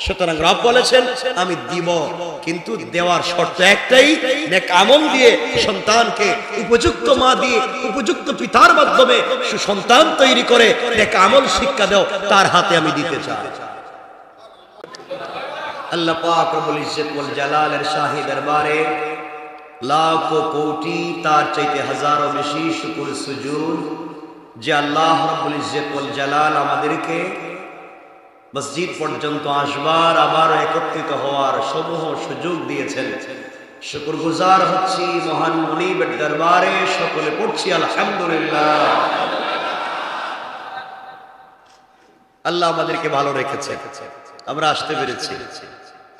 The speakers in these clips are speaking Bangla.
সুতরাং রব বলেছেন আমি দিব, কিন্তু দেওয়ার শর্ত একটাই, নেক আমল দিয়ে সন্তানকে উপযুক্ত মা দিয়ে উপযুক্ত পিতার মাধ্যমে সুসন্তান তৈরি করে নেক আমল শিক্ষা দাও, তার হাতে আমি দিতে চাই। আল্লাহ পাক রব্বুল ইজ্জত ওয়াল জালালের শাহী দরবারে লাখো কোটি তার চাইতে হাজারো বেশি শুকর সুজুদ যে আল্লাহ রব্বুল ইজ্জত ওয়াল জালাল আমাদেরকে মসজিদ পর্যন্ত আসবার আবার একত্রিত হওয়ার সমূহ সুযোগ দিয়েছেন। শুকরগুজার হচ্ছি মহান মুনিবের দরবারে, সকলে পড়ছি আলহামদুলিল্লাহ। আল্লাহ আমাদেরকে ভালো রেখেছে, আমরা আসতে পেরেছি।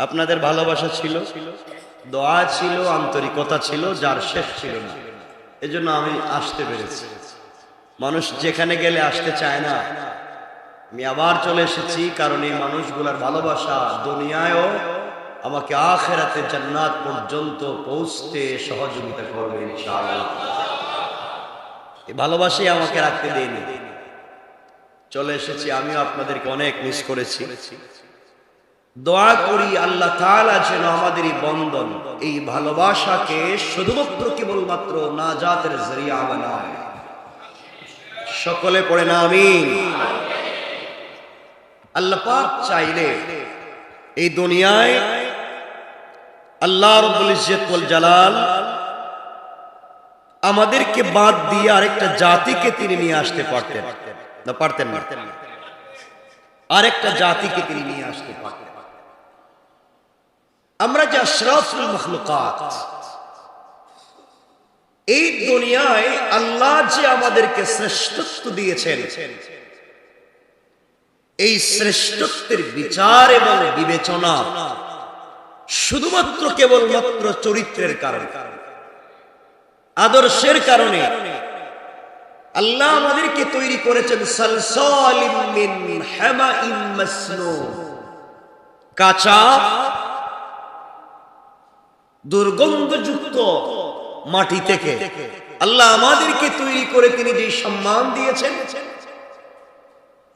আপনাদের ভালোবাসা ছিল, দোয়া ছিল, আন্তরিকতা ছিল, যার শেষ ছিল না। এজন্য আমি আসতে পেরেছি। মানুষ যেখানে গেলে আসতে চায় না, আমি আবার চলে এসেছি, কারণ এই মানুষগুলোর ভালোবাসা দুনিয়ায়ও আমাকে আখিরাতে জান্নাত পর্যন্ত পৌঁছতে সহযোগিতা করবে ইনশাআল্লাহ। এই ভালোবাসাই আমাকে রাখতে দেয়নি, চলে এসেছি। আমিও আপনাদেরকে অনেক মিস করেছি। দোয়া করি আল্লাহ তাআলা যেন আমাদের এই বন্ধন, এই ভালোবাসাকে শুধুমাত্র কেবলমাত্র নাজাতের জরিয়া বানায়। সকলে পড়েন আমিন। আল্লাহ পাক চাইলে এই দুনিয়ায় আল্লাহ রাব্বুল ইজ্জত ওয়াল জালাল আমাদেরকে বাদ দিয়ে আরেকটা জাতিকে তিনি নিয়ে আসতে পারতেন না? পারতেন না? আরেকটা জাতিকে তিনি নিয়ে আসতে পারতেন। আমরা যে আশরাফুল মাখলুকাত, এই দুনিয়ায় আল্লাহ যে আমাদেরকে শ্রেষ্ঠত্ব দিয়েছেন, এই শ্রেষ্ঠত্বের বিচার এবং বিবেচনা শুধুমাত্র কেবলমাত্র চরিত্রের কারণে, আদর্শের কারণে। আল্লাহ আমাদেরকে তৈরি করেছেন সালসালিম মিন হামাইম মাসনুন, কাঁচা দুর্গন্ধযুক্ত মাটি থেকে আল্লাহ আমাদেরকে তৈরি করে তিনি যে সম্মান দিয়েছেন,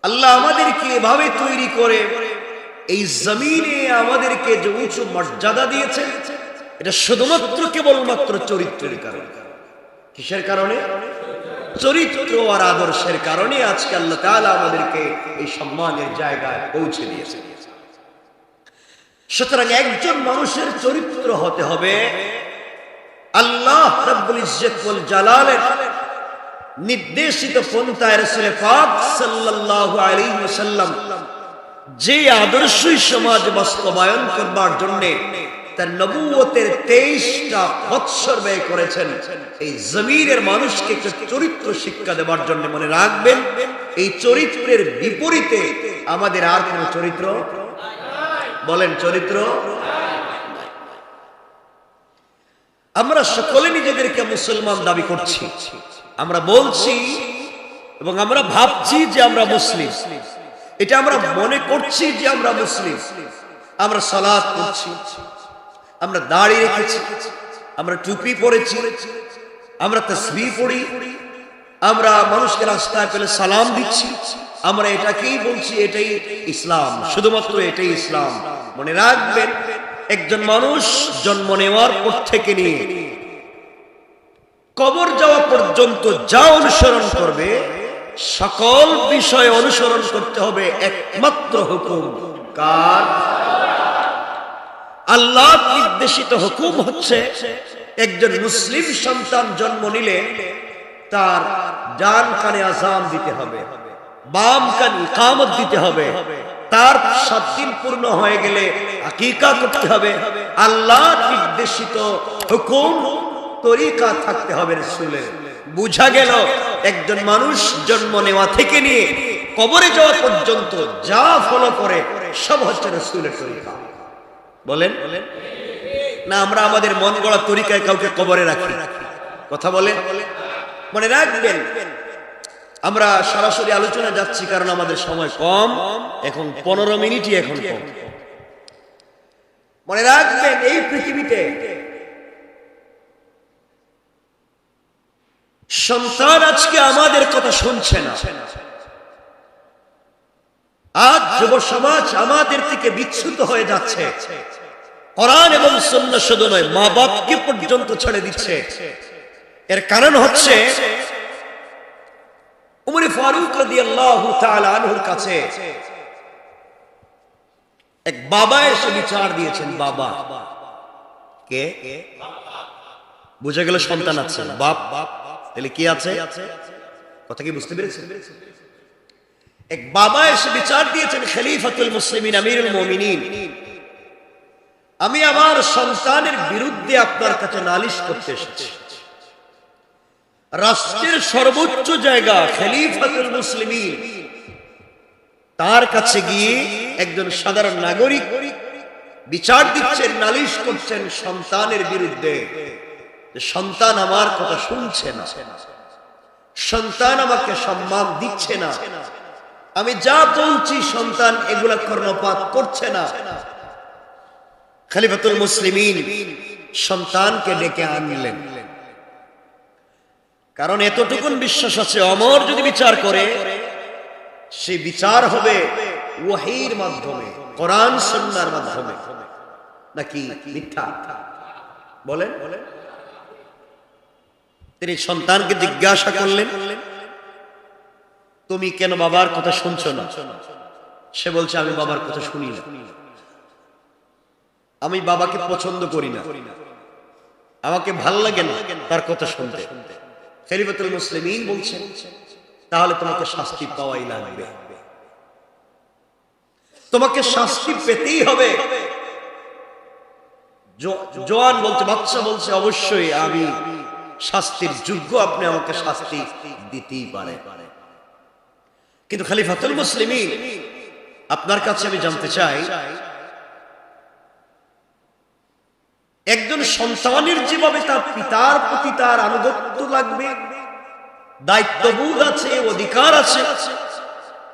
আল্লাহ আমাদেরকে এভাবে তৈরি করে এই জমিনে আমাদেরকে যে উঁচু মর্যাদা দিয়েছেন, এটা শুধুমাত্র কেবলমাত্র চরিত্রের কারণে। কিসের কারণে? চরিত্র আর আদর্শের কারণে আজকে আল্লাহ তাআলা আমাদেরকে এই সম্মানের জায়গায় পৌঁছে দিয়েছেন। সুতরাং একজন মানুষের চরিত্র হতে হবে আল্লাহ রাব্বুল ইজ্জত ওয়াল জালালের নির্দেশিত পন্থায় রাসূল পাক সাল্লাল্লাহু আলাইহি ওয়াসাল্লাম যে আদর্শই সমাজ বাস্তবায়ন করবার জন্য তার নবুয়তের 23টা বৎসর ব্যয় করেছেন, এই জমিনের মানুষকে চরিত্র শিক্ষা দেওয়ার জন্য। মনে রাখবেন, এই চরিত্রের বিপরীতে আমাদের আর কোন চরিত্র, বলেন চরিত্র। আমরা সকলে নিজেদেরকে মুসলমান দাবি করছি, আমরা বলছি এবং আমরা ভাবছি যে আমরা মুসলিম, এটা আমরা মনে করছি যে আমরা মুসলিম। আমরা সালাত করছি, আমরা দাড়ি রেখেছি, আমরা টুপি পরেছি, আমরা তাসবিহ পড়ি, আমরা মানুষকে রাস্তায় পেলে সালাম দিচ্ছি, আমরা এটাকেই বলছি এটাই ইসলাম, শুধুমাত্র এটাই ইসলাম। মনে রাখবেন, একজন মানুষ জন্ম নেওয়ার পর থেকে নিয়ে কবর যাওয়া পর্যন্ত যা অনুসরণ করবে, সকল বিষয় অনুসরণ করতে হবে একমাত্র হুকুম কার? আল্লাহ নির্দেশিত হুকুম হচ্ছে, একজন মুসলিম সন্তান জন্ম নিলে তার ডান কানে আযান দিতে হবে, বাম কানে ইকামত দিতে হবে, তার 7 দিন পূর্ণ হয়ে গেলে আকিকা করতে হবে। আল্লাহ নির্দেশিত হুকুম তরিকা থাকতে হবে রাসূলের। বুঝা গেল, একজন মানুষ জন্ম নেওয়া থেকে নিয়ে কবরে যাওয়া পর্যন্ত যা ফলো করে সব হচ্ছে রাসূলের তরিকা। বলেন না? আমরা আমাদের মন গড়া তরিকায় কাউকে কবরে রাখি, কথা বলে। মনে রাখবেন, আমরা সরাসরি আলোচনা যাচ্ছি কারণ আমাদের সময় কম, এখন 15 মিনিটই এখন কম। মনে রাখবেন, এই পৃথিবীতে সন্তান আজকে আমাদের কথা শুনছে না, আজ যুব সমাজ আমাদের থেকে বিচ্যুত হয়ে যাচ্ছে। কোরআন এবং সুন্নাহ শুধু নয়, মা বাপকে পর্যন্ত ছেড়ে দিচ্ছে। এর কারণ হচ্ছে উমর ফারুক রাদিয়াল্লাহু তাআলা আনহুর কাছে এক বাবা এসে বিচার দিয়েছেন। বাবা কে? বুঝে গেল সন্তান আছে, বাপ। তাহলে কি আছে? কথা কি বুঝতে পেরেছেন? এক বাবা এসে বিচার দিয়েছেন, খলিফাতুল মুসলিমিন আমিরুল মুমিনিন, আমি আমার সন্তানের বিরুদ্ধে আপনার কাছে নালিশ করতে এসেছি। রাষ্ট্রের সর্বোচ্চ জায়গা খলিফাতুল মুসলিমিন, তার কাছে গিয়ে একজন সাধারণ নাগরিক বিচার দিচ্ছেন, নালিশ করছেন সন্তানের বিরুদ্ধে। সন্তান আমার কথা শুনছে না, সন্তান আমাকে সম্মান দিচ্ছে না, আমি যা বলছি সন্তান এগুলা কর্ণপাত করছে না। খলিফাতুল মুসলিমিন সন্তানকে ডেকে আনলেন, কারণ এতটুকুন বিশ্বাস আছে ওমর যদি বিচার করে সেই বিচার হবে ওহীর মাধ্যমে, কোরআন সুন্নাহর মাধ্যমে, নাকি মিথ্যা বলেন? তিনি সন্তানকে জিজ্ঞাসা করলেন, তুমি কেন বাবার কথা শুনছো না? সে বলছে, আমি বাবার কথা শুনি না, আমি বাবাকে পছন্দ করি না, আমাকে ভাল লাগে না তার কথা শুনতে। খলিফাতুল মুসলিমিন বলছেন, তাহলে তোমাকে শাস্তি পাওয়াই লাগবে, তোমাকে শাস্তি পেতেই হবে। জওয়ান বলছে, বাচ্চা বলছে, অবশ্যই আমি শাস্তির যোগ্য, আপনি আমাকে শাস্তি দিতেই পারে। কিন্তু খলিফাতুল মুসলিমিন, আপনার কাছে আমি জানতে চাই, একজন সন্তানের যেভাবে তার পিতার প্রতি তার আনুগত্য লাগবে, দায়িত্ববোধ আছে, অধিকার আছে,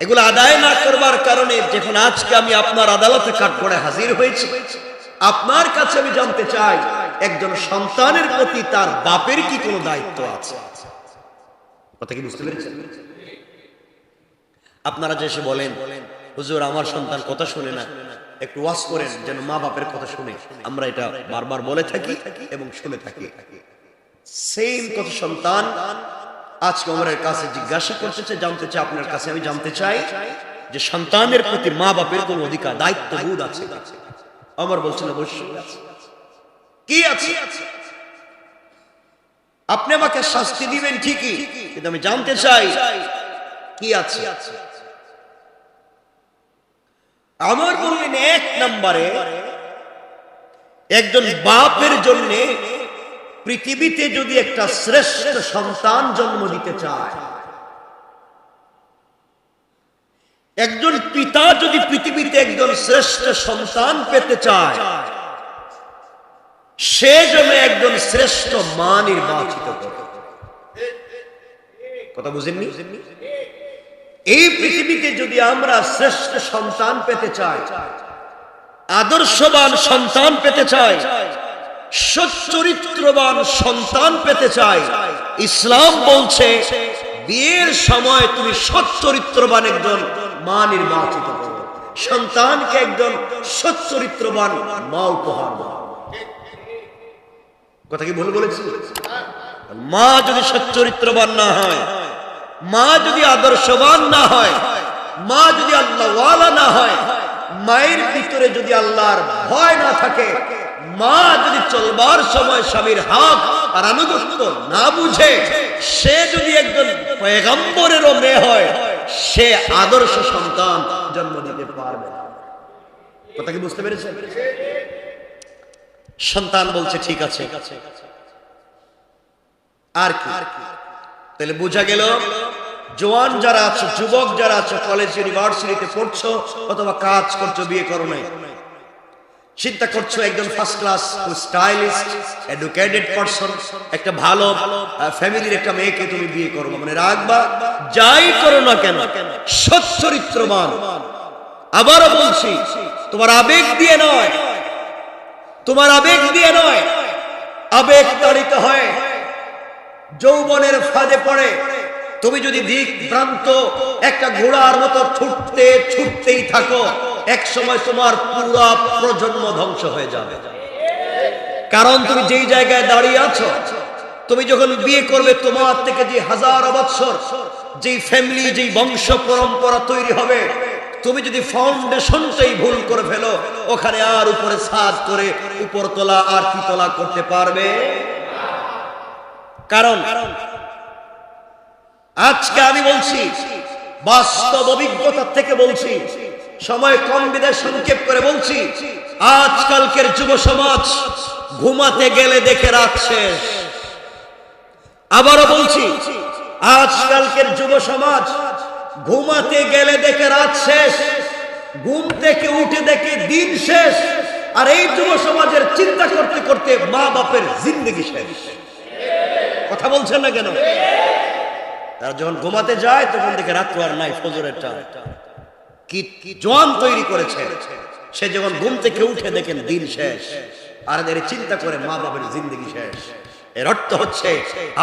এগুলো আদায় না করবার কারণে যখন আজকে আমি আপনার আদালতে কাঠগড়ায় হাজির হয়েছি, আপনার কাছে আমি জানতে চাই, একজন সন্তানের প্রতি তার বাপের কি কোনো দায়িত্ব আছে? কথা কি বুঝতে পেরেছেন? আপনারা যে এসে বলেন, হুজুর আমার সন্তান কথা শুনে না, একটু ওয়াজ করেন যেন মা বাপের কথা শুনে। আমরা এটা বারবার বলে থাকি এবং শুনে থাকি। সেম কথা সন্তান আজকে ওমরের কাছে জিজ্ঞাসা করতেছে, জানতে চাই, আপনার কাছে আমি জানতে চাই যে সন্তানের প্রতি মা বাপের কোন অধিকার, দায়িত্ববোধ আছে? ওমর বলছেন, অবশ্যই আছে। কি আছে? আপনি আমাকে শাস্তি দিবেন ঠিকই, কিন্তু আমি জানতে চাই কি আছে। আমার বললেন, এক নম্বরে, একজন বাপের জন্য পৃথিবীতে যদি একটা শ্রেষ্ঠ সন্তান জন্ম দিতে চায়, একজন পিতা যদি পৃথিবীতে একজন শ্রেষ্ঠ সন্তান পেতে চায়, সে যেন একজন শ্রেষ্ঠ মা নির্বাচিত করে। কথা বুঝেননি? এই পৃথিবীতে যদি আমরা শ্রেষ্ঠ সন্তান পেতে চাই, আদর্শবান সন্তান পেতে চাই, সচ্চরিত্রবান সন্তান পেতে চাই, ইসলাম বলছে বিয়ের সময় তুমি সচ্চরিত্রবান একজন মা নির্বাচিত করো, সন্তানকে একজন সচ্চরিত্রবান মা উপহার দাও। কথা কি ভুল বলেছি? মা যদি সচ্চরিত্রবান না হয়, মা যদি আদর্শবান না হয়, মা যদি আল্লাহওয়ালা না হয়, মায়ের ভিতরে যদি আল্লাহর ভয় না থাকে, মা যদি চলবার সময় স্বামীর হক আর আনুগত্য না বুঝে, সে যদি একজন পয়গম্বরেরও মেয়ে হয়, সে আদর্শ সন্তান জন্ম দিতে পারবে না। কথা কি বুঝতে পেরেছেন? সন্তান বলছে ঠিক আছে, আর কি? তাহলে বোঝা গেল, জওয়ান যারা আছে, যুবক যারা আছে, কলেজ ইউনিভার্সিটিতে পড়ছো অথবা কাজ করছো, বিয়ে করো নাই, চিন্তা করছো একজন first class stylist educated person, একটা ভালো ফ্যামিলির একটা মেয়েকে তুমি বিয়ে করবে, মানে রাখবা, যাই করো না কেন সচ্চরিত্রবান। আবারও বলছি, তোমার আবেগ দিয়ে নয়, তোমার আবেগ দিয়ে নয়, আবেগ তাড়িত হয়, যৌবনের ফাঁদে পড়ে তুমি যদি দিক ভ্রান্ত একটা ঘোড়ার মতো ছুটতেই থাকো, এক সময় তোমার পুরো প্রজন্ম ধ্বংস হয়ে যাবে। কারণ তুমি যেই জায়গায় দাঁড়িয়ে আছো, তুমি যখন বিয়ে করবে, তোমার থেকে যে হাজার বছর যেই ফ্যামিলি, যেই বংশ পরম্পরা তৈরি হবে, তুমি যদি ফাউন্ডেশনটাই ভুল করে ফেলো, ওখানে আর উপরে ছাদ করে উপরতলা আর তিতলা করতে পারবে। কারণ আজকে আমি বলছি, বাস্তব অভিজ্ঞতা থেকে বলছি, সময় কম বিদায় সংক্ষেপ করে বলছি, আজকালকের যুব সমাজ ঘুমাতে গেলে দেখে রাত শেষ। আবারও বলছি, আজকালকের যুব সমাজ ঘুমাতে গেলে দেখে রাত শেষ, ঘুম থেকে উঠে দেখে দিন শেষ। আর এই যুব সমাজের চিন্তা করতে করতে মা বাপের জিন্দগি শেষ। কথা বলছেন না কেন? তারা যখন ঘুমাতে যায় তখন দেখে রাত্র আর নাই, ফজরের টাইম। কি জোয়ান তৈরি করেছে, সে যখন ঘুম থেকে উঠে দেখেন দিন শেষ, আর এদের চিন্তা করে মা বাপের জিন্দগি শেষ। এর অর্থ হচ্ছে,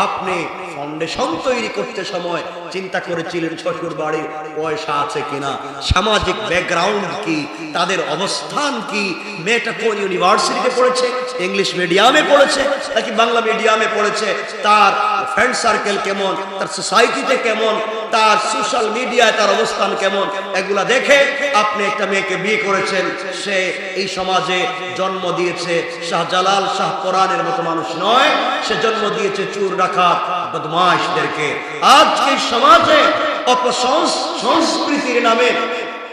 আপনি ফাউন্ডেশন তৈরি করতে সময় চিন্তা করেছিলেন শ্বশুর বাড়ির পয়সা আছে কিনা, সামাজিক ব্যাকগ্রাউন্ড কি, তাদের অবস্থান কি, মেয়েটা কোন ইউনিভার্সিটিতে পড়েছে, ইংলিশ মিডিয়ামে পড়েছে নাকি বাংলা মিডিয়ামে পড়েছে, তার ফ্রেন্ড সার্কেল কেমন, তার সোসাইটিতে কেমন, তার সোশ্যাল মিডিয়ায় তার অবস্থান কেমন, এগুলা দেখে আপনি একটা মেয়েকে বিয়ে করেছেন। সে এই সমাজে জন্ম দিয়েছে শাহজালাল, শাহ কোরআনের মতো মানুষ নয়, সে জন্ম দিয়েছে চোর ডাকাত বদমাশদেরকে। আজকে সমাজে অপসংস্কৃতির নামে,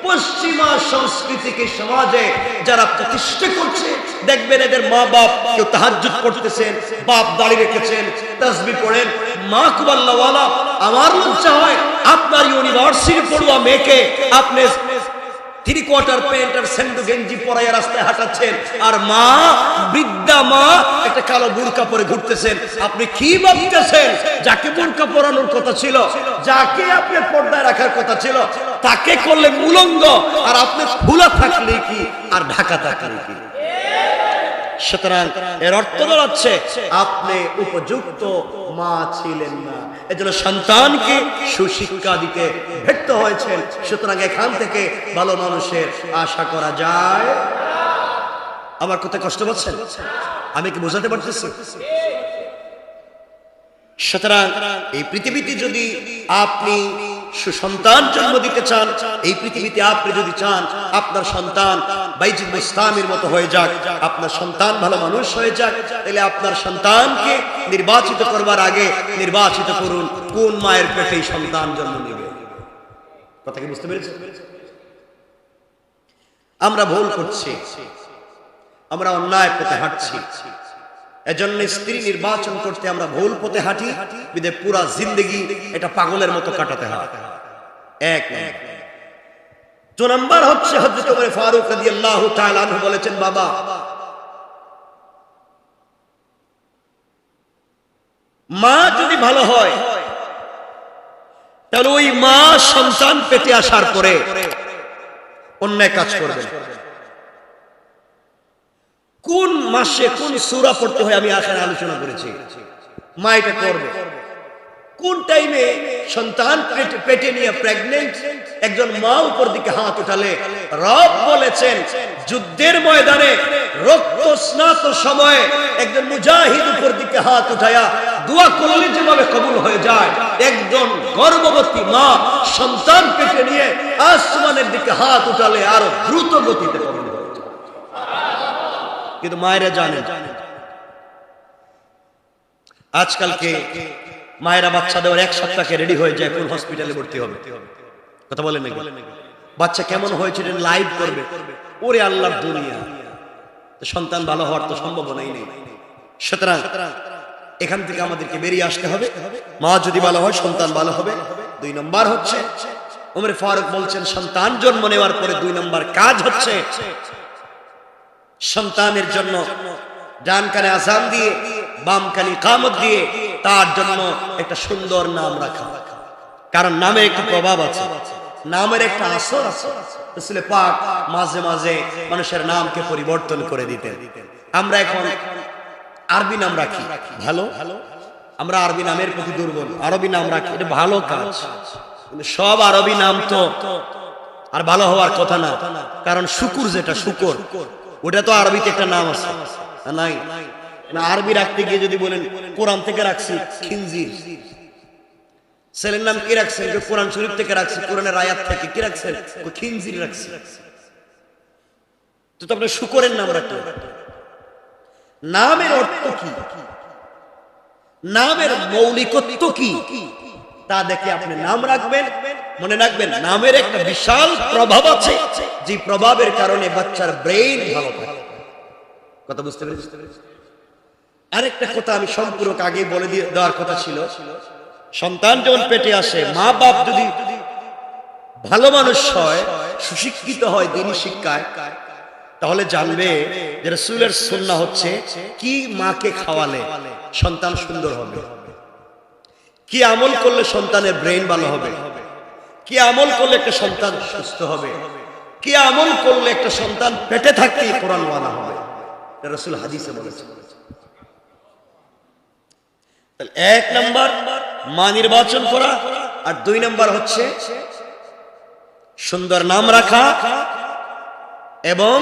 পশ্চিমা সংস্কৃতিকে সমাজে যারা প্রতিষ্ঠা করছে, দেখবেন এদের মা বাপ কেউ তাহাজ্জুদ করতেছেন, বাপ দাঁড়িয়ে রেখেছেন, তাসবিহ পড়েন, মা কুবাল্লাওয়ালা। আমার লজ্জা হয়, আপনার ইউনিভার্সিটি পড়ুয়া মেয়েকে আপনি 3/4 প্যান্ট আর স্যান্ডো গেঞ্জি পরাইয়া রাস্তায় হাঁটাচ্ছেন, আর মা, বৃদ্ধা মা একটা কালো বুরকা পরে ঘুরতেছেন। আপনি কি ভাবতেছেন? যাকে বুরকা পরানোর কথা ছিল, যাকে আপনি পর্দায় রাখার কথা ছিল, তাকে করলেন উলঙ্গ, আর আপনি খোলা থাকলে কি আর ঢাকা থাকলে কি? সুতরাং এর অর্থ দাঁড়াচ্ছে, আপনি উপযুক্ত মা ছিলেন না, এজন্য সন্তানকে সুশিক্ষা দিতে ব্যর্থ হয়েছেন। সুতরাং এখান থেকে ভালো মানুষের আশা করা যায়। আমার কথা কষ্ট পাচ্ছেন? আমি কি বোঝাতে পারতেছি? সুতরাং এই পৃথিবীতে যদি আপনি সুসন্তান জন্ম দিতে চান, এই পৃথিবীতে আপনি যদি চান আপনার সন্তান বাইজিদ মুস্তামির মতো হয়ে যাক, আপনার সন্তান ভালো মানুষ হয়ে যাক, তাহলে আপনার সন্তানকে নির্বাচিত করবার আগে নির্বাচিত করুন কোন মায়ের পেটে সন্তান জন্ম নেবে। কথা কি বুঝতে পেরেছেন? আমরা ভুল করছি, আমরা অন্যায় পথে হাঁটছি, এজন্য স্ত্রী নির্বাচন করতে আমরা ভুল পথে হাঁটি, বিদে পুরা জিন্দগি এটা পাগলের মতো কাটাতে হয়। এক নাম্বার হচ্ছে, হযরত ওমর ফারুক রাদিয়াল্লাহু তাআলা আনহু বলেছেন, বাবা, মা যদি ভালো হয় তাহলে ওই মা সন্তান পেটে আসার পরে অন্যায় কাজ করবে। কোন মাসে কোন সূরা পড়তে হয় আমি আখের আলোচনা করেছি। মা এটা করবে কোন টাইমে? সন্তান পেটে নিয়ে প্রেগনেন্ট একজন মা উপর দিকে হাত উঠালে রব বলেছেন, যুদ্ধের ময়দানে রক্ত স্নাত সময়ে একজন মুজাহিদ উপর দিকে হাত উঠায়া দোয়া করলে যেভাবে কবুল হয়ে যায়, একজন গর্ভবতী মা সন্তান পেটে নিয়ে আসমানের দিকে হাত উঠালে আরো দ্রুত গতিতে কবুল হয়ে যায়। কিন্তু মায়েরা জানেন, আজকালকে মায়েরা বাচ্চা দেওয়ার 1 সপ্তাহে রেডি হয়ে যায় কোন হসপিটালে ভর্তি হবে। কথা বলেন নাকি? বাচ্চা কেমন হয়েছে লাইভ করবে। ওরে আল্লাহর দুনিয়া, সন্তান ভালো হওয়ার তো সম্ভাবনাই নেই। সুতরাং এখান থেকে আমাদেরকে বেরিয়ে আসতে হবে। মা যদি ভালো হয় সন্তান ভালো হবে। 2 নম্বর হচ্ছে, ওমর ফারুক বলছেন, সন্তান জন্ম নেওয়ার পরে 2 নম্বর কাজ হচ্ছে সন্তানের জন্য ডান কানে আযান দিয়ে বাম কানে ইকামত দিয়ে তার জন্য একটা সুন্দর নাম রাখা। কারণ নামের একটা প্রভাব আছে, নামের একটা আসর আছে। রাসূল পাক মাঝে মাঝে মানুষের নামকে পরিবর্তন করে দিতেন। আমরা এখন আরবি নাম রাখি, ভালো আমরা আরবি নামের প্রতি দুর্বল। আরবি নাম রাখি, এটা ভালো কাজ, কিন্তু সব আরবি নাম তো আর ভালো হওয়ার কথা না। কারণ শুকুর, যেটা শুকর, ওটা তো আরবিতে একটা নাম আছে নাই না? আরবি রাখতে গিয়ে যদি বলেন কোরআন থেকে রাখছি খিনজির, ছেলের নাম কি রাখছেন? কোরআন শরীফ থেকে রাখছি, কোরআনের আয়াত থেকে কি রাখছেন? খিনজির রাখছি। তো আপনি শুকরের নাম রাখলেন। নামের অর্থ কি, নামের মৌলিকত্ব কি, তা দেখে আপনি নাম রাখবেন। মনে রাখবেন, নামের একটা বিশাল প্রভাব আছে, যে প্রভাবের কারণে বাচ্চার ব্রেইন ভালো থাকে। কথা বুঝতে পেরেছেন? আরেকটা কথা আমি সম্পূরক আগে বলে দেওয়ার কথা ছিল, সন্তান যখন পেটে আসে, মা বাপ যদি ভালো মানুষ হয়, সুশিক্ষিত হয় দ্বীনি শিক্ষায়, তাহলে জানবে যে রাসূলের সুন্নাহ হচ্ছে কি মাকে খাওয়ালে সন্তান সুন্দর হবে, কি আমল করলে সন্তানের ব্রেইন ভালো হবে, কি আমল করলে একটা সন্তান সুস্থ হবে, কি আমল করলে একটা সন্তান পেটে থাকতে কোরআনওয়ালা হবে। এটা রাসূল হাদিসে বলেছেন। তাহলে 1 নাম্বার মা নির্বাচন করা, আর 2 নাম্বার হচ্ছে সুন্দর নাম রাখা এবং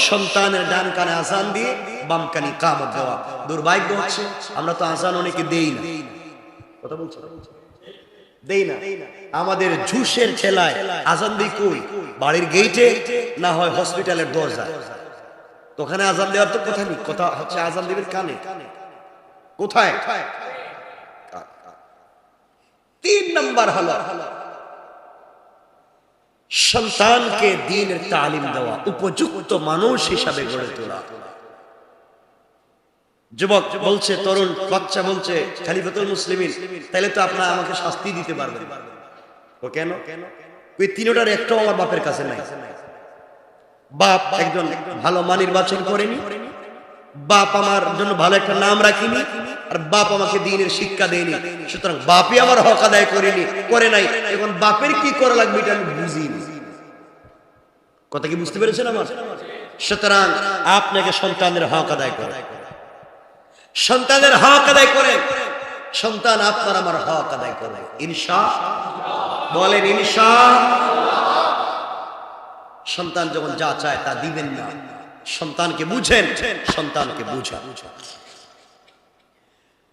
সন্তানের ডান কানে আযান দিয়ে বাম কানে ইকামত দেওয়া। দুর্ভাগ্য হচ্ছে আমরা তো আযান অনেকে দেই না। কথা বলছো? দেই না। আমাদের ঝুশের ঠেলায় আযান দিই কই? বাড়ির গেটে, না হয় হসপিটালের দরজায়। তো ওখানে আযান দেওয়ার তো কথা নেই, কথা হচ্ছে আযান দিবেন কানে। কোথায়? 3 নাম্বার হলো সন্তানকে দ্বীনের তালিম দেওয়া, উপযুক্ত মানুষ হিসাবে গড়ে তোলা। যুবক বলছে, তরুণ বাচ্চা বলছে, খলিফাতুল মুসলিমিন, তাহলে তো আপনারা আমাকে শাস্তি দিতে পারবেন। ও কেন? ওই তিনটার একটাও আমার বাপের কাছে নাই। বাপ একজন ভালো মা নির্বাচন করেনি, বাপ আমার জন্য ভালো একটা নাম রাখিনি, আর বাপ আমাকে দ্বীনের শিক্ষা দেয়নি। সুতরাং বাপই আমার হক আদায় করে নাই। এখন বাপের কি করা লাগবে এটা আমি বুঝিনি। কথা কি বুঝতে পেরেছেন আমার? সুতরাং আপনাকে সন্তানের হক আদায় করে, সন্তানের হক আদায় করে, সন্তান আপনার আমার হক আদায় করে ইনশাআল্লাহ। বলেন ইনশাআল্লাহ। সন্তান যখন যা চায় তা দিবেন না, সন্তানকে বুঝেন, সন্তানকে বুঝা।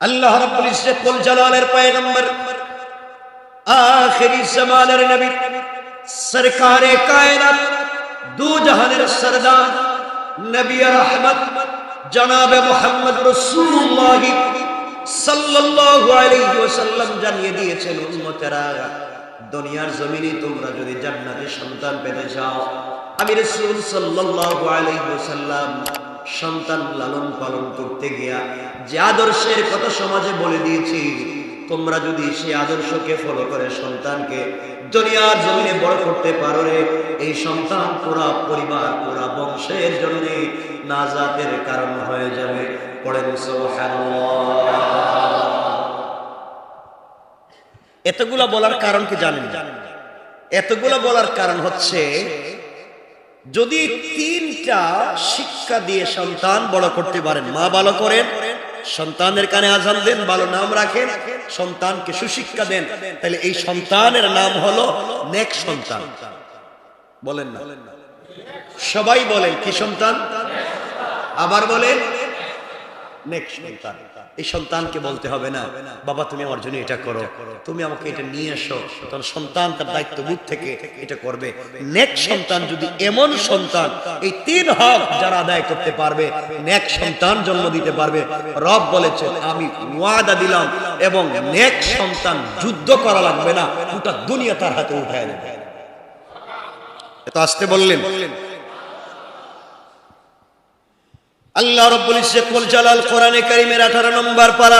আল্লাহ রাব্বুল ইজ্জত ওয়াল জালালের পয়গম্বর, আখিরি জামানের নবী, সরকারে কায়নাত, দু জাহানের সরদার, নবী রহমত জনাবে মুহাম্মদ রাসূলুল্লাহ সাল্লাল্লাহু আলাইহি ওয়াসাল্লাম জানিয়ে দিয়েছেন, উম্মতেরা, দুনিয়ার জমিনে তোমরা যদি জান্নাতে সন্তান পেতে চাও, আমি রাসূল সাল্লাল্লাহু আলাইহি ওয়াসাল্লাম সন্তান লালন পালন করতে গিয়া যে আদর্শের কথা সমাজে বলে দিয়েছি, তোমরা যদি সেই আদর্শকে ফলো করে সন্তানকে দুনিয়ার জমিনে বড় করতে পারো রে, এই সন্তান পুরা পরিবার, পুরা বংশের জন্য নাজাতের কারণ হয়ে যাবে। পড়েন সুবহানাল্লাহ। এতগুলা বলার কারণ কি জানেন? এতগুলা বলার কারণ হচ্ছে, যদি 3টা শিক্ষা দিয়ে সন্তান বড় করতে পারেন, মা ভালো করেন, সন্তানের কানে আযান দেন, ভালো নাম রাখেন, সন্তানকে সুশিক্ষা দেন, তাহলে এই সন্তানের নাম হলো নেক সন্তান। বলেন না? সবাই বলেন কি সন্তান? আবার বলেন নেক সন্তান। এই সন্তানকে বলতে হবে না, বাবা তুমি আমার জন্য এটা করো, তুমি আমাকে এটা নিয়ে এসো, তখন সন্তান তার দায়িত্ববোধ থেকে এটা করবে। নেক সন্তান যদি এমন সন্তান, এই 3 হক যারা আদায় করতে পারবে, নেক সন্তান জন্ম দিতে পারবে। রব বলেছেন, আমি ওয়াদা দিলাম, এবং নেক সন্তান যুদ্ধ করা লাগবে না, গোটা দুনিয়া তার হাতে উঠায় দেবে। এত আসতে বললেন। আল্লাহ রাব্বুল ইজ্জত ওয়াল জালাল কোরআনে কারীমের 18 নম্বর পারা,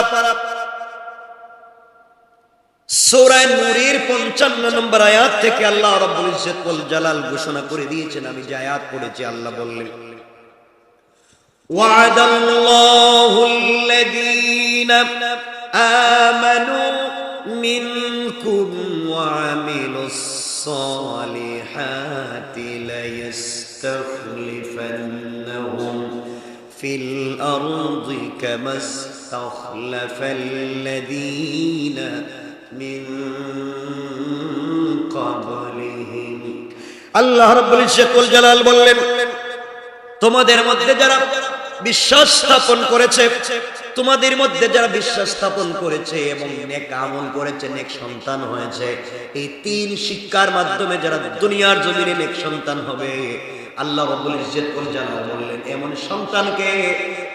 সূরা নূরের 55 নম্বর আয়াত থেকে আল্লাহ রাব্বুল ইজ্জত ওয়াল জালাল ঘোষণা করে দিয়েছেন। আমি যে আয়াত পড়েছি, আল্লাহ বললেন, ওয়া'দাল্লাহুল্লাযীনা আমানু মিনকুম ওয়া আমিলুস সালিহাতি লায়াস্তাখলিফান্নাহুম في الأرض كما ইস্তাখলাফাল্লাযীনা মিন ক্বাবলিহিম। আল্লাহ রাব্বুল ইজ্জত ওয়াল জালাল বললেন, তোমাদের মধ্যে যারা বিশ্বাস স্থাপন করেছে, তোমাদের মধ্যে যারা বিশ্বাস স্থাপন করেছে এবং নেক আমল করেছে, নেক সন্তান হয়েছে, এই তিন শিক্ষার মাধ্যমে যারা দুনিয়ার জমিনে নেক সন্তান হবে, আল্লাহ রাব্বুল ইজ্জত ওয়াল জালাল বললেন, এমন সন্তানকে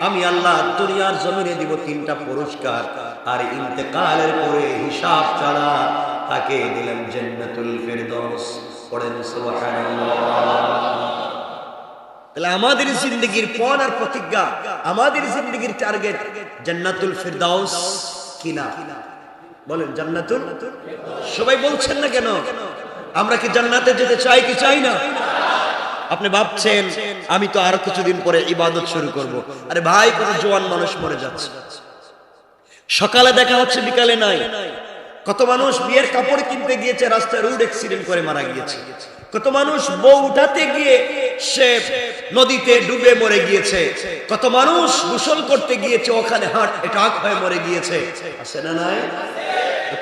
আমি আল্লাহ দুনিয়ার জমিনে দিব তিনটা পুরস্কার, আর ইন্তেকালের পরে হিসাব ছাড়া তাকে দিলাম জান্নাতুল ফিরদাউস। পড়েন সুবহানাল্লাহ। তাহলে আমাদের জিন্দেগির পণ আর প্রতিজ্ঞা, আমাদের জিন্দেগির টার্গেট জান্নাতুল ফিরদাউস কিনা? বলেন জান্নাতুল। সবাই বলছেন না কেন? আমরা কি জান্নাতে যেতে চাই কি চাই না? আপনি ভাবছেন আমি তো আরো কিছুদিন পরে ইবাদত শুরু করব। আরে ভাই, কত জওয়ান মানুষ মরে যাচ্ছে, সকালে দেখা হচ্ছে বিকালে নাই। কত মানুষ বিয়ের কাপড় কিনতে গিয়েছে, রাস্তায় রোড অ্যাক্সিডেন্ট করে মারা গিয়েছে। কত মানুষ বউ উঠাতে গিয়ে সে নদীতে ডুবে মরে গিয়েছে। কত মানুষ গোসল করতে গিয়েছে, ওখানে হার্ট অ্যাটাক হয়ে মরে গিয়েছে। আছে না নাই?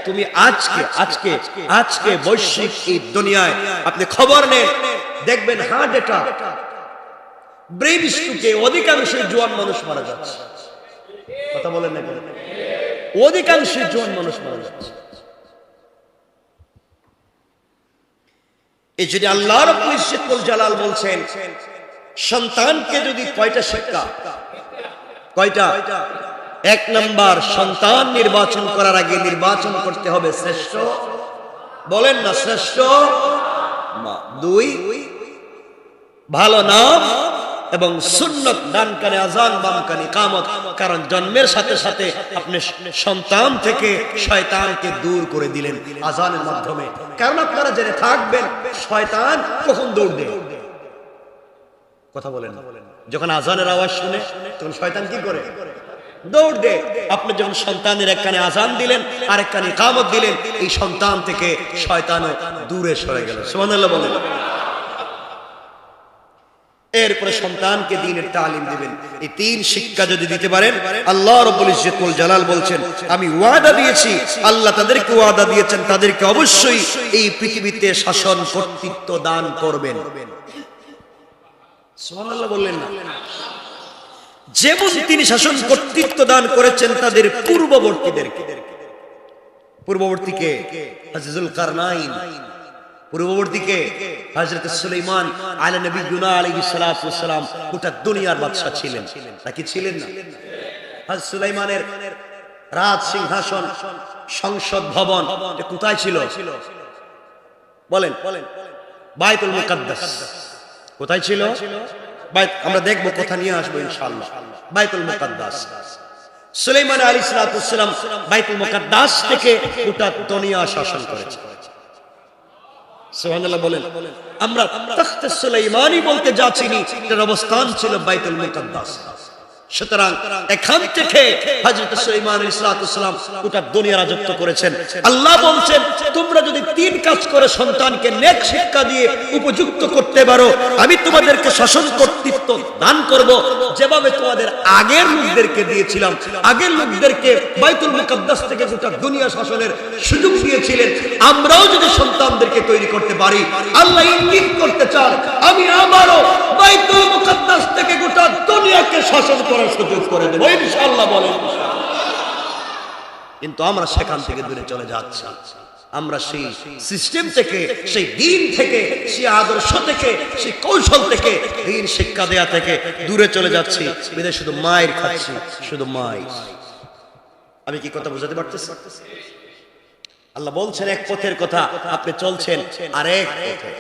তুমি আজকে আজকে আজকে বৈশ্বিক এই দুনিয়ায় আপনি খবর নেন, দেখবেন হার্ট অ্যাটাক, ব্রেন স্ট্রোকে অধিকাংশ জোয়ান মানুষ মারা যাচ্ছে। কথা বলেন না কেন? অধিকাংশ জোয়ান মানুষ মারা যাচ্ছে। এই যদি আল্লাহ রাব্বুল ইজ্জত ওয়াল জালাল বলছেন, সন্তানকে যদি কয়টা শিক্ষা, কয়টা? এক নাম্বার, সন্তান নির্বাচন করার আগে নির্বাচন করতে হবে শ্রেষ্ঠ, বলেন না শ্রেষ্ঠ মা। দুই, ভালো নাম এবং সুন্নত, ডান কানে আযান বাম কানে ইকামত। কারণ জন্মের সাথে সাথে আপনি সন্তান থেকে শয়তানকে দূর করে দিলেন আযানের মাধ্যমে। কারণ আপনারা জেনে থাকবেন শয়তান কখন দৌড় দেয়। কথা বলেন, যখন আযানের আওয়াজ শুনে তখন শয়তান কি করে? দৌড় দেয়। আপনি যখন সন্তানের এক কানে আযান দিলেন আর এক কানে ইকামত দিলেন, এই সন্তান থেকে শয়তানও দূরে সরে গেল। সুবহানাল্লাহ বলেন। এরপরে সন্তানকে দ্বীনের তালিম দিবেন। এই তিন শিক্ষা যদি দিতে পারেন, আল্লাহ রাব্বুল ইজ্জত ওয়াল জালাল বলছেন, আমি ওয়াদা দিয়েছি, আল্লাহ তাদেরকে ওয়াদা দিয়েছেন, তাদেরকে অবশ্যই এই পৃথিবীতে শাসন কর্তৃত্ব দান করবেন। সুবহানাল্লাহ বললেন না? যেমন তিনি শাসন কর্তৃত্ব দান করেছেন তাদের পূর্ববর্তীদেরকে। পূর্ববর্তীকে হযরত যুলকারনাইন, পূর্ববর্তীকে হযরত সুলাইমান আলা নবিয়্যিনা আলাইহিস সালাতু ওয়াস সালাম গোটা দুনিয়ার বাদশা ছিলেন, নাকি ছিলেন না? হযরত সুলাইমানের রাজ সিংহাসন, সংসদ ভবন কোথায় ছিল? বলেন। বাইতুল মুকাদ্দাস। কোথায় ছিল? আমরা দেখব, কথা নিয়ে আসবো ইনশাআল্লাহ। বাইতুল মুকাদ্দাস। সুলাইমান আলাইহিস সালাতু ওয়াস সালাম বাইতুল মুকাদ্দাস থেকে গোটা দুনিয়া শাসন করেছেন। সুবহানাল্লাহ বলেন। আমরা তখতে সুলাইমানি বলতে যা চিনি, এর অবস্থান ছিল বাইতুল মুকাদ্দাস। সুতরাং এখান থেকে হযরত সুলাইমান আলাইহিস সালাতু ওয়াস সালাম গোটা দুনিয়া রাজত্ব করেছেন। আল্লাহ বলছেন, তোমরা যদি তিন কাজ করে সন্তানকে নেক শিক্ষা দিয়ে উপযুক্ত করতে পারো, আমি তোমাদেরকে শাসন কর্তৃত্ব দান করব, যেভাবে তোমাদের আগের লোকদেরকে দিয়েছিলাম। আগের লোকদেরকে বাইতুল মুকাদ্দাস থেকে গোটা দুনিয়া শাসনের সুযোগ দিয়েছিলেন। আমরাও যদি সন্তানদেরকে তৈরি করতে পারি, আল্লাহ ইঙ্গিত করতে চান, আমি আবারও বাইতুল মুকাদ্দাস থেকে গোটা দুনিয়াকে শাসন করার সুযোগ করে দেব ইনশাআল্লাহ। বলেন। কিন্তু আমরা সেখান থেকে দূরে চলে যাচ্ছি। আমরা সেই সিস্টেম থেকে, সেই দিন থেকে, সেই আদর্শ থেকে, সেই কৌশল থেকে, দিন শিক্ষা দেয়া থেকে দূরে চলে যাচ্ছি। বিদায় শুধু মায়ের খাচ্ছি, শুধু মায়ের। আমি কি কথা বুঝাতে পারতেছি? আল্লাহ বলছেন এক পথের কথা, আপনি চলছেন আরেক পথে।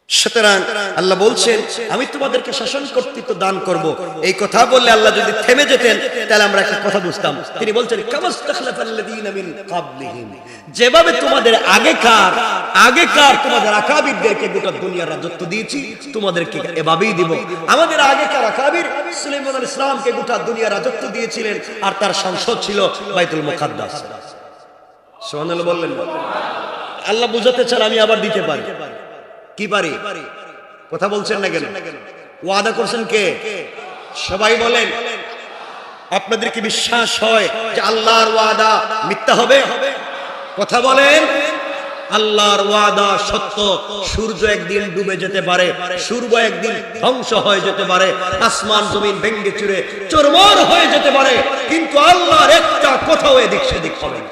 সুতরাং আল্লাহ বলছেন, আমি তোমাদেরকে শাসন কর্তৃত্ব দান করব। এই কথা বললে আল্লাহ যদি থেমে যেতেন, তাহলে আমরা একটা কথা বুঝতাম। তিনি বলছেন, কামাস্তাখলাফাল্লাযীনা মিন ক্বাবলিহিম, যেভাবে তোমাদের আগেকার তোমাদের আকাবিরদেরকে গোটা দুনিয়ার রাজত্ব দিয়েছি, তোমাদেরকে এভাবেই দিব। আমাদের আগেকার আকাবির সুলাইমান আলাইহিস সালামকে গোটা দুনিয়ার রাজত্ব দিয়েছিলেন, আর তার সংসদ ছিল বাইতুল মুকাদ্দাস। সুবহানাল্লাহ বললেন। আল্লাহ বুঝাতে চান, আমি আবার দিতে পারি। কি পারি? কথা বলছেন না কেন? ওয়াদা করছেন কে? সবাই বলেন। আপনাদের কি বিশ্বাস হয় যে আল্লাহর ওয়াদা মিথ্যা হবে? কথা বলেন। আল্লাহর ওয়াদা সত্য। সূর্য একদিন ডুবে যেতে পারে, সূর্য একদিন ধ্বংস হয়ে যেতে পারে, আসমান জমিন ভেঙে চুরে চুরমার হয়ে যেতে পারে, কিন্তু আল্লাহর একটা কোথাও এদিক সেদিক হবে না।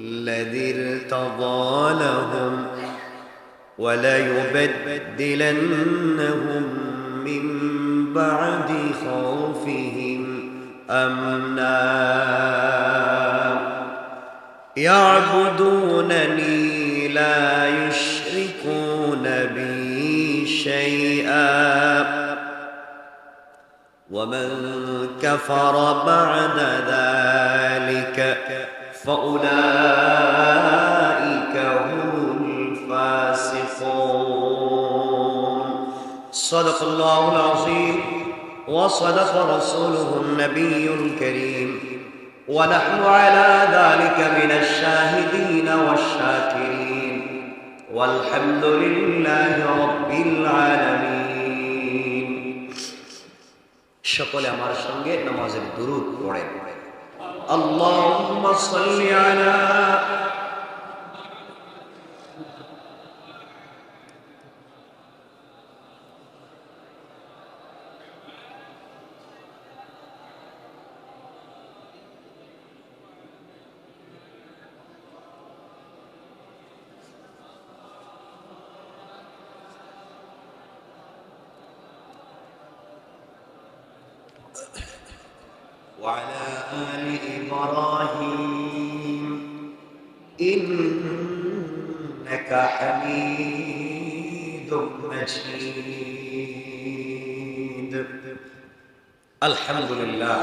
الذي ارتضى لهم وليبدلنهم من بعد خوفهم أمنا يعبدونني لا يشركون بي شيئا ومن كفر بعد ذلك فأولئك هم الفاسقون. صدق الله العظيم وصدق رسوله النبي الكريم ونحن على ذلك من الشاهدين والشاكرين والحمد لله رب العالمين. সকলে আমার সঙ্গে নামাজের দুরূদ পড়েন। اللهم صل على وعلى آل إبراهيم إنك حميد مجيد. الحمد لله.